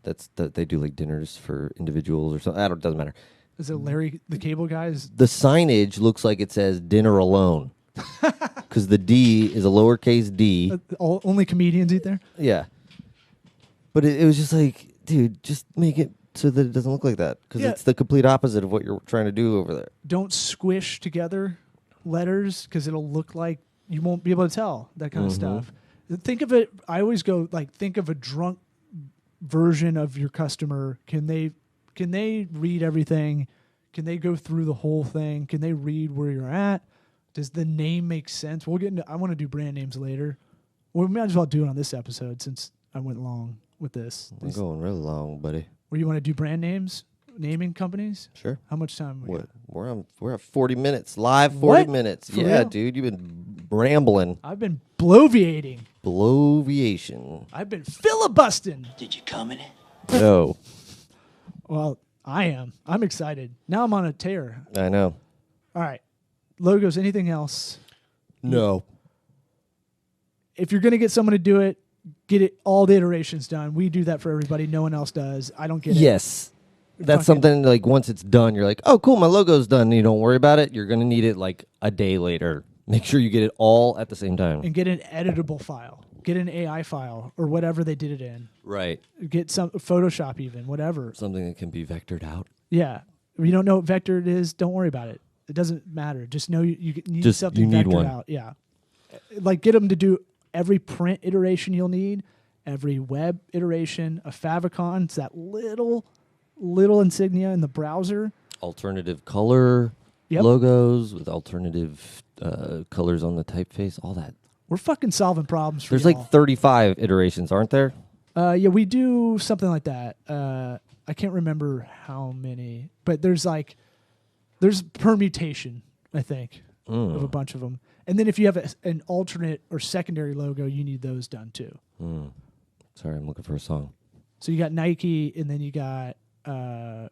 That they do like dinners for individuals or something. Doesn't matter. Is it Larry the Cable Guy? The signage looks like it says dinner alone. Because the D is a lowercase d. Only comedians eat there? Yeah. But it was just like, dude, just make it so that it doesn't look like that. Because Yeah. it's the complete opposite of what you're trying to do over there. Don't squish together letters because it'll look like you won't be able to tell that kind of stuff. Think of it. I always go like, think of a drunk version of your customer. Can they read everything? Can they go through the whole thing? Can they read where you're at? Does the name make sense? We'll get into. I want to do brand names later. We might as well do it on this episode since I went long with this. We're going really long, buddy. Where you want to do brand names, naming companies? Sure. How much time? We got? We're at 40 minutes live. 40 What? minutes. For yeah, real? dude, you've been rambling. I've been bloviating. Bloviation. I've been filibusting. Did you come in it? No, Well, I am. I'm excited. Now I'm on a tear. I know. All right. Logos, anything else? No. If you're going to get someone to do it, get it all the iterations done. We do that for everybody. No one else does. I don't get it. Yes. That's Fucking- something like once it's done, you're like, oh, cool, my logo's done. And you don't worry about it. You're going to need it like a day later. Make sure you get it all at the same time. And get an editable file. Get an AI file or whatever they did it in. Right. Get some Photoshop even, whatever. Something that can be vectored out. Yeah. If you don't know what vector it is, don't worry about it. It doesn't matter. Just know you need Just something you need vectored one. out. Yeah. Like get them to do every print iteration you'll need, every web iteration, a favicon. It's that little insignia in the browser. Alternative color Yep. logos with alternative colors on the typeface, all that. We're fucking solving problems for There's y'all. like 35 iterations, aren't there? Yeah, we do something like that. I can't remember how many, but there's permutation, I think, of a bunch of them. And then if you have an alternate or secondary logo, you need those done too. Sorry, I'm looking for a song. So you got Nike, and then you got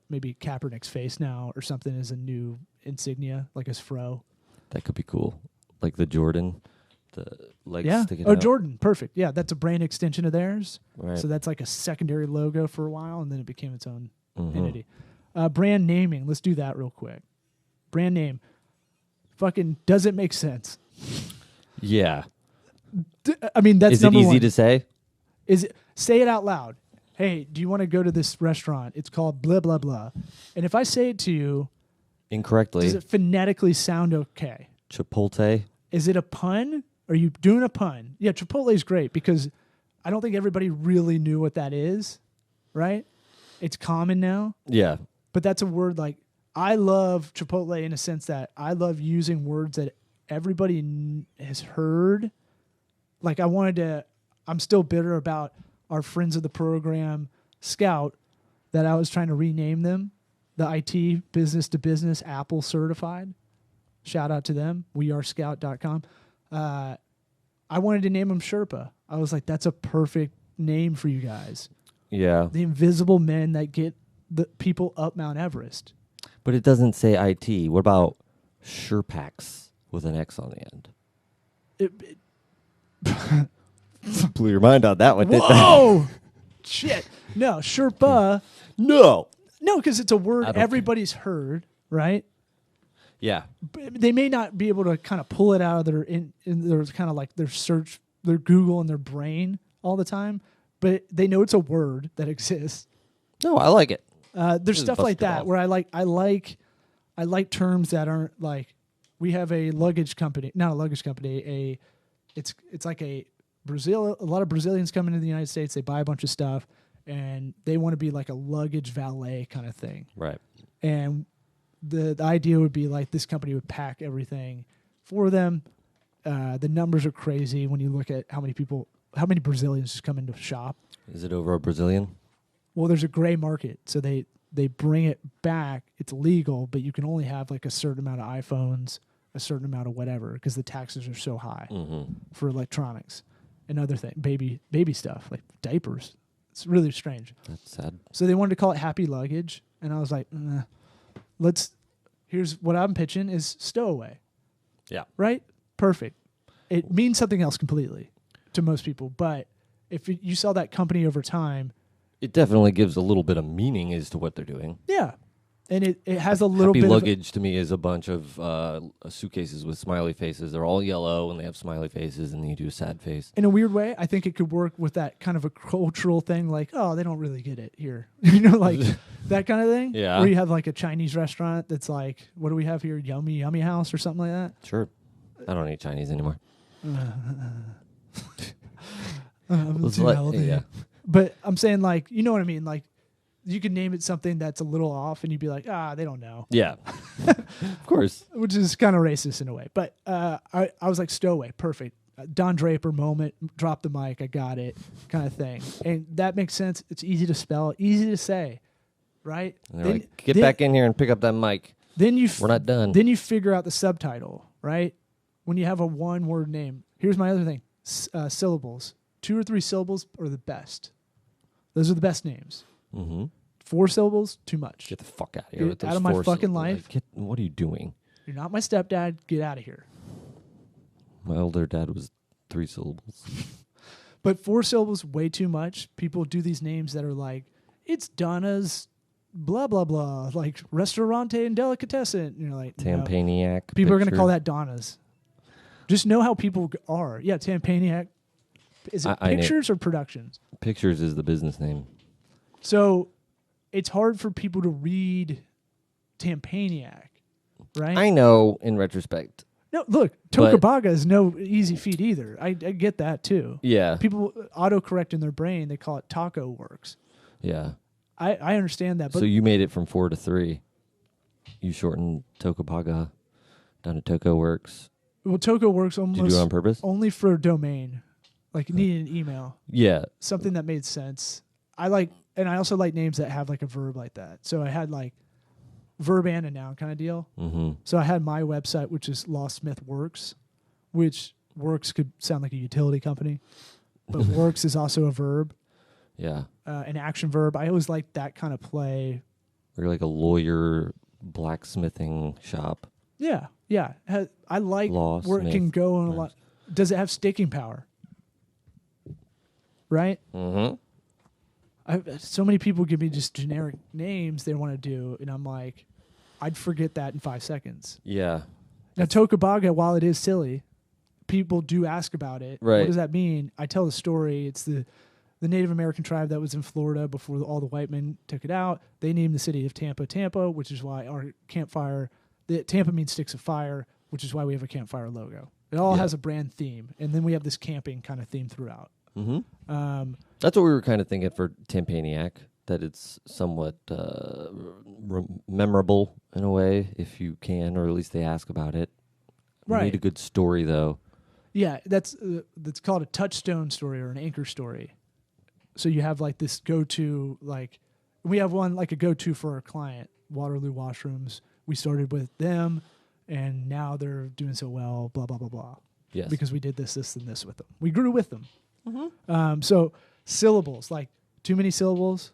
maybe Kaepernick's face now or something as a new insignia, like his fro. That could be cool. Like the Jordan, the legs Yeah. sticking Oh, out. Jordan. Perfect. Yeah, that's a brand extension of theirs. Right. So that's like a secondary logo for a while, and then it became its own Mhm. entity. Brand naming. Let's do that real quick. Brand name. Fucking does it make sense? Yeah. I mean, that's Is it number easy one. to say? Is it, say it out loud. Hey, do you want to go to this restaurant? It's called blah blah blah. And if I say it to you, Incorrectly. does it phonetically sound okay? Chipotle. Is it a pun? Are you doing a pun? Yeah, Chipotle is great because I don't think everybody really knew what that is, right? It's common now, Yeah. but that's a word like I love Chipotle in a sense that I love using words that everybody has heard. Like I'm still bitter about our friends of the program, Scout, that I was trying to rename them, the IT business to business Apple certified. Shout out to them. wearescout.com. I wanted to name them Sherpa. I was like, that's a perfect name for you guys. Yeah. The invisible men that get the people up Mount Everest. But it doesn't say IT. What about Sherpax with an X on the end? Blew your mind on that one, didn't I? Whoa! Shit. No, Sherpa. No. No, because it's a word I don't everybody's heard, right? Yeah. But they may not be able to kind of pull it out of their in their kind of like their search, their Google and their brain all the time, but they know it's a word that exists. No, I like it. There's Just stuff bust like it that off. where I like terms that aren't like we have a luggage company, not a luggage company, it's like a lot of Brazilians come into the United States, they buy a bunch of stuff and they want to be like a luggage valet kind of thing. Right. And the idea would be like this company would pack everything for them. The numbers are crazy when you look at how many Brazilians just come into shop. Is it over a Brazilian? Well, there's a gray market, so they bring it back. It's legal, but you can only have like a certain amount of iPhones, a certain amount of whatever, because the taxes are so high for electronics and other things, baby stuff like diapers. It's really strange. That's sad. So they wanted to call it Happy Luggage, and I was like, nah, here's what I'm pitching is stowaway, Yeah. right? Perfect. It means something else completely to most people, but if you sell that company over time, It definitely gives a little bit of meaning as to what they're doing. yeah, and it has a little Happy bit luggage to me is a bunch of suitcases with smiley faces. They're all yellow and they have smiley faces, and then you do a sad face. in a weird way. I think it could work with that kind of a cultural thing, like, oh, they don't really get it here, like that kind of thing. Yeah. Where you have like a Chinese restaurant that's like, what do we have here? Yummy House or something like that. Sure. I don't eat Chinese anymore. Was too like- healthy. yeah. But I'm saying, like, you know what I mean? Like, you could name it something that's a little off, and you'd be like, they don't know, Yeah. Of course. which is kind of racist in a way. But I was like, Stowaway, perfect. Don Draper moment, drop the mic, I got it, kind of thing. And that makes sense. It's easy to spell, easy to say, right? And they're like, get back in here and pick up that mic. Then We're not done. Then you figure out the subtitle, right? When you have a one-word name. Here's my other thing: syllables. 2 or 3 syllables are the best. Those are the best names. Mm-hmm. 4 syllables, too much. Get the fuck out of here. Get with those out of my 4 fucking syllables. life. What are you doing? You're not my stepdad. Get out of here. My older dad was 3 syllables. But 4 syllables, way too much. People do these names that are like, it's Donna's blah, blah, blah, like Restaurante and Delicatessen. And you're like, no. Tampaniac. People are going to picture. call that Donna's. Just know how people are. Yeah, Tampaniac. Is it I know. pictures or productions? Pictures is the business name. So it's hard for people to read Tampaniac, right? I know in retrospect. No, look, But- Tokabaga is no easy feat either. I get that too. Yeah. People autocorrect in their brain. They call it Taco Works. Yeah. I understand that, but So you made it from 4 to 3. You shortened Tokapaga down to Toko Works. well, Toko Works Did you do almost it on purpose? only for a domain. Like you need an email, Yeah. something that made sense. And I also like names that have like a verb like that. So I had like verb and a noun kind of deal. Mm-hmm. So I had my website, which is Lawsmith Works, which works could sound like a utility company, but works is also a verb, Yeah. an action verb. I always liked that kind of play. Or like a lawyer blacksmithing shop. Yeah, yeah. I like Law where it can Smith. go on a Nice. lot. Does it have sticking power? Right? Mm-hmm. So many people give me just generic names they want to do, and I'm like, I'd forget that in 5 seconds. Yeah. Now, Tokabaga, while it is silly, people do ask about it. Right. What does that mean? I tell the story. It's the Native American tribe that was in Florida before all the white men took it out. They named the city of Tampa, which is why our campfire, Tampa means sticks of fire, which is why we have a campfire logo. It all Yeah. has a brand theme, and then we have this camping kind of theme throughout. Mm-hmm. That's what we were kind of thinking for Tampaniac, that it's somewhat memorable in a way, if you can, or at least they ask about it. We Right. need a good story, though. Yeah, that's called a touchstone story or an anchor story. So you have like this go-to, like we have one like a go-to for our client, Waterloo Washrooms. We started with them, and now they're doing so well. Blah blah blah blah. Yes. Because we did this, and this with them. We grew with them. So syllables, like too many syllables.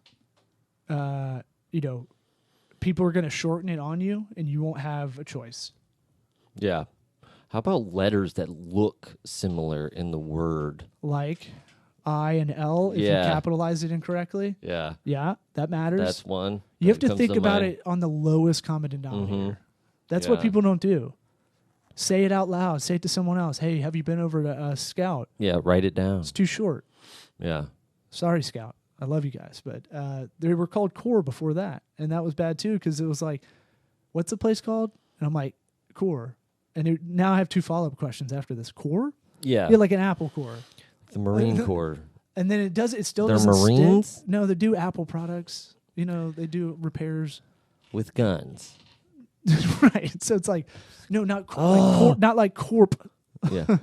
People are going to shorten it on you, and you won't have a choice. Yeah. How about letters that look similar in the word? Like I and L, if Yeah. you capitalize it incorrectly. Yeah. Yeah, that matters. That's one. You have that to comes think about mind. it on the lowest common denominator. Mhm. That's what Yeah. people don't do. Say it out loud. Say it to someone else. Hey, have you been over to Scout? Yeah, write it down. It's too short. Yeah. Sorry, Scout. I love you guys, but they were called Core before that, and that was bad too because it was like, "What's the place called?" And I'm like, "Core." And now I have 2 follow-up questions after this. Core? Yeah. Yeah, like an Apple Core. The Marine Corps. And then it still They're doesn't Marines? stick. No, they do Apple products. They do repairs. With guns. Right. So it's like, no, not like corp. Yeah.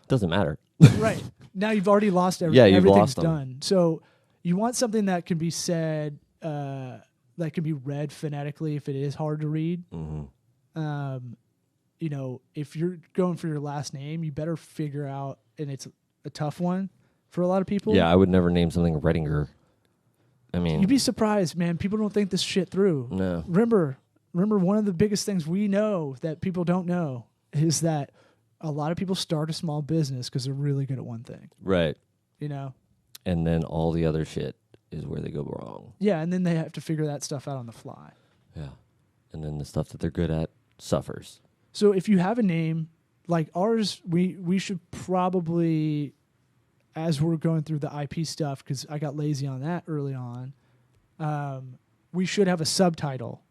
Doesn't matter. Right. Now you've already lost everything. Yeah, you've Everything's lost 'em. done. So you want something that can be said, that can be read phonetically if it is hard to read. Mm-hmm. If you're going for your last name, you better figure out, and it's a tough one for a lot of people. Yeah, I would never name something Redinger. I mean, You'd be surprised, man. People don't think this shit through. no. Remember, one of the biggest things we know that people don't know is that a lot of people start a small business because they're really good at one thing. Right. And then all the other shit is where they go wrong. yeah, and then they have to figure that stuff out on the fly. Yeah. And then the stuff that they're good at suffers. So if you have a name like ours, we should probably, as we're going through the IP stuff, because I got lazy on that early on, we should have a subtitle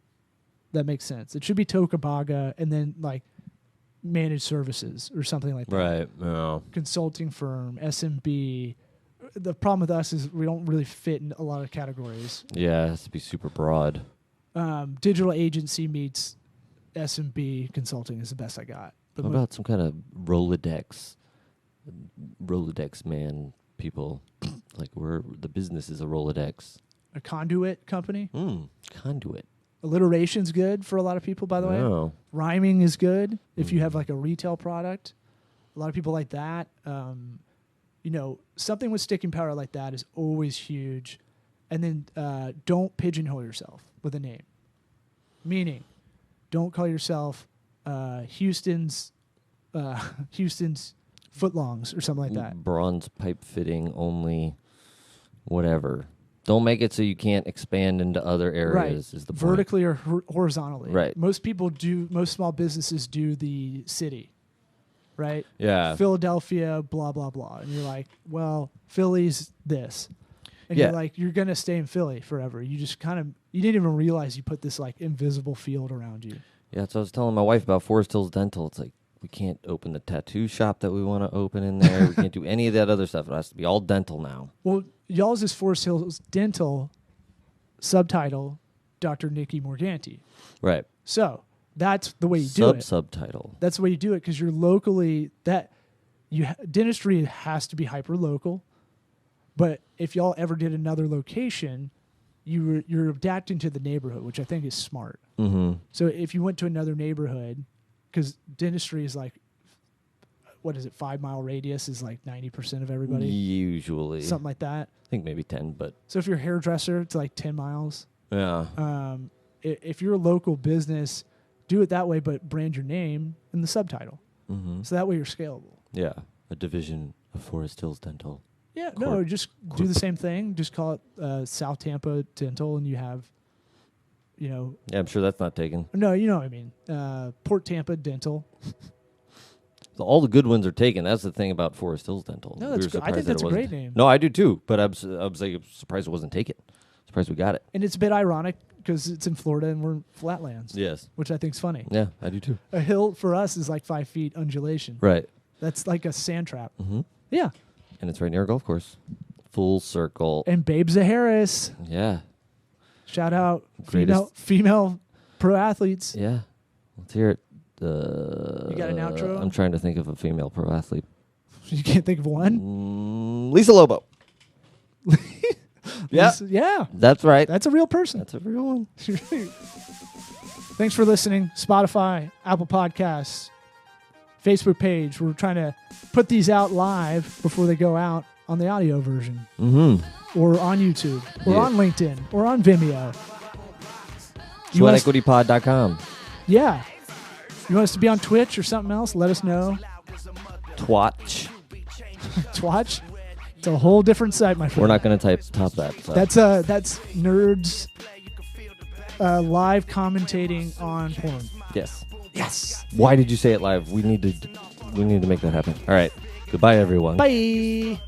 that makes sense. It should be Tokabaga and then like managed services or something like that. Right. No. Consulting firm, SMB, the problem with us is we don't really fit in a lot of categories. Yeah, it has to be super broad. Digital agency meets S&B consulting is the best I got. But What about some kind of Rolodex man people? Like the business is a Rolodex. a conduit company? Conduit. Alliteration's good for a lot of people, by the way. Oh. Rhyming is good if you have like a retail product. A lot of people like that. Something with sticking power like that is always huge. And then don't pigeonhole yourself with a name. Meaning, don't call yourself Houston's Footlongs or something like that. Bronze pipe fitting only, whatever. Don't make it so you can't expand into other areas. Is the point. Vertically or horizontally. Right. Most small businesses do the city. Right? Yeah. Philadelphia, blah, blah, blah. And you're like, well, Philly's this. And Yeah. you're like, you're going to stay in Philly forever. You just you didn't even realize you put this like invisible field around you. Yeah, so I was telling my wife about Forest Hills Dental. It's like, we can't open the tattoo shop that we want to open in there. We can't do any of that other stuff. It has to be all dental now. Well, y'all's is Forest Hills Dental, subtitle, Dr. Nikki Morganti. Right. So that's the way you do it. Subtitle. That's the way you do it because you're locally dentistry has to be hyper local. But if y'all ever did another location, you're adapting to the neighborhood, which I think is smart. Mm-hmm. So if you went to another neighborhood, because dentistry is like, 5 mile radius is like 90% of everybody, Usually. something like that. I think maybe 10, but. So if you're a hairdresser, it's like 10 miles. Yeah. If you're a local business, do it that way, but brand your name in the subtitle. Mm-hmm. So that way you're scalable. Yeah. A division of Forest Hills Dental. Yeah, no, just do the same thing. Just call it South Tampa Dental, and you have, Yeah, I'm sure that's not taken. No, you know what I mean. Port Tampa Dental. So all the good ones are taken. That's the thing about Forest Hills Dental. No, that's I think that's a great name. No, I do too. But I was surprised it wasn't taken. Surprised we got it. And it's a bit ironic because it's in Florida and we're flatlands. Yes. Which I think's funny. Yeah, I do too. A hill for us is like 5 feet undulation. Right. That's like a sand trap. Mm-hmm. Yeah. And it's right near a golf course. Full circle. And Babe Zaharis. Yeah. Shout out Greatest. female pro athletes. Yeah. Let's hear it. You got an outro? I'm trying to think of a female pro athlete. You can't think of one? Lisa Lobo. Yeah. Yeah. That's right. That's a real person. That's a real one. Thanks for listening. Spotify, Apple Podcasts, Facebook page. We're trying to put these out live before they go out on the audio version. Mm-hmm. Or on YouTube. Or on LinkedIn. Or on Vimeo. SweatEquityPod.com. Yeah. You want us to be on Twitch or something else? Let us know. Twatch. Twatch? It's a whole different site, my friend. We're not going to top that. So. That's nerds live commentating on porn. Yes. Yes. Why did you say it live? We need to make that happen. All right. Goodbye, everyone. Bye.